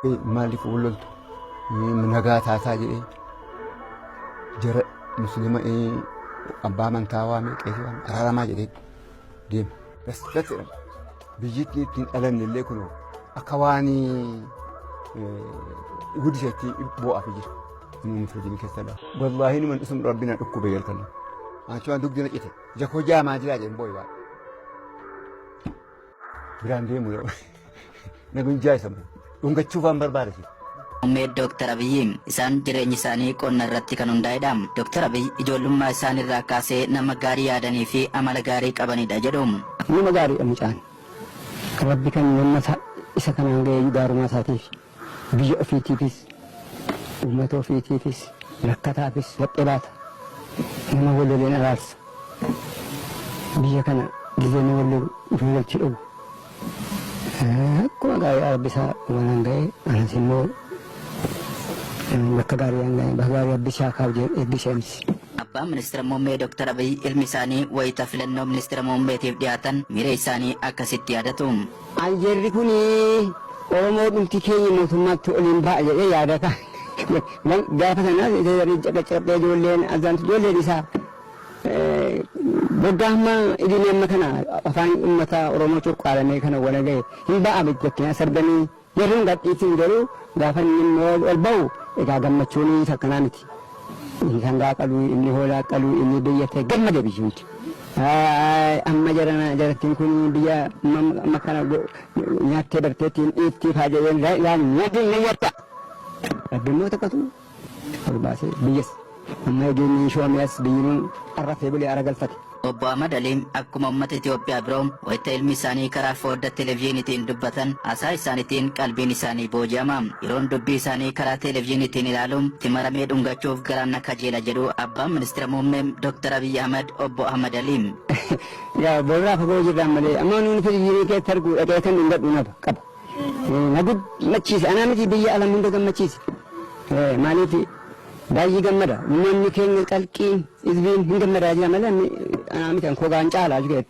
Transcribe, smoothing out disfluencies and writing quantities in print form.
مالك وللت من نجاتها تاجي جرى مسلمة أبا من كوامي كيفان أرى ما جديد ديم بس كتير بيجتني تنقلن اللي كنوا أكواني وديتي بوقا بيجي إنه مفروضين كسلا والله إنه من اسم ربنا أكو بيركنا عشان دوك دينا إيه جاكو جا ما جلا جن بوي بقى براندي مولو نقول جاي سمو دونك تشوفان بربارسي Muummee Dr. Abiyyi isaan jireenyi isaanii qonna irratti kan hundaa'edha. Dr. Abiyyi ijoollummaa isaan irraa kaasee nama gaarii yaadanii fi amala gaarii qabanidha jedhu. Nama gaariidha mucaan. Kan Rabbi kan nama isa kanaan ga'ee gaarummaa isaatiif biyya ofiitiifis uummata ofiitiifis rakkataafis laphee baata. Nama walloleen araarsa. Biyya kana dizeena walloo ofii galchi dhabu. Akkuma gaarii Rabbi isaa waan ga'ee anas immoo bakka gaarii hanga'e bakka gaarii abbisaa kaawjee eebbisheemsi. Abbaan ministeera muummee Dr. Abiyyi ilmi isaanii wayita filannoo ministeera muummeetiif dhiyaatan miira isaanii akkasitti yaadatu. Anjeerri kun Oromoo dhumti keenya mootummaatti oliin ba'a jedhee yaadata. Gaafa sanaa caccabee ijoolleen azaantu ijoolleen isaa boggaamma idilii amma kana afaan uummata Oromoo cuqqaalamee kana wala ga'e hin ba'a jettee sarbanii yeroo gadhiitiin garuu gaafa inni ol ba'u egaa gammachuun isa kanaa miti. Inni sangaa qaluu, inni hoolaa qaluu, inni biyyatee gammade biyyuuti. Amma jarattiin kun biyya amma kana nyaattee barteettiin dhiitti faajeen nyaatni ni nyaata. Addunyaa tokkotu ol baasee biyyas amma eegeenyi Shoomiyaas biyyiin arrafee bulee ara galfate. Obbo Ahmad Aliim akkuma uummata Itoophiyaa biroo wayita ilmi isaanii karaa foddaa televezyiiniitiin dubbatan haasaa isaaniitiin qalbiin isaanii booji'ama. Yeroon dubbii isaanii karaa televezyiiniitiin ilaaluun timaramee dhungachuuf garaan kajeela jedhu abbaan ministeera muummee Dr. Abiyyi Ahmad obbo Ahmad Aliim. Yaa boorraa fagoo jirraan malee amma nuuni televezyiinii keessatti arguu dhaqee kan dhungadhu nafa qaba. Nagud machiise anaa miti biyya alam hunda gammachiise. Maaliif baay'ee gammada namni keenya qalqiin izbiin hin gammadaa jira malee anaa miti koo gaan caalaa jiru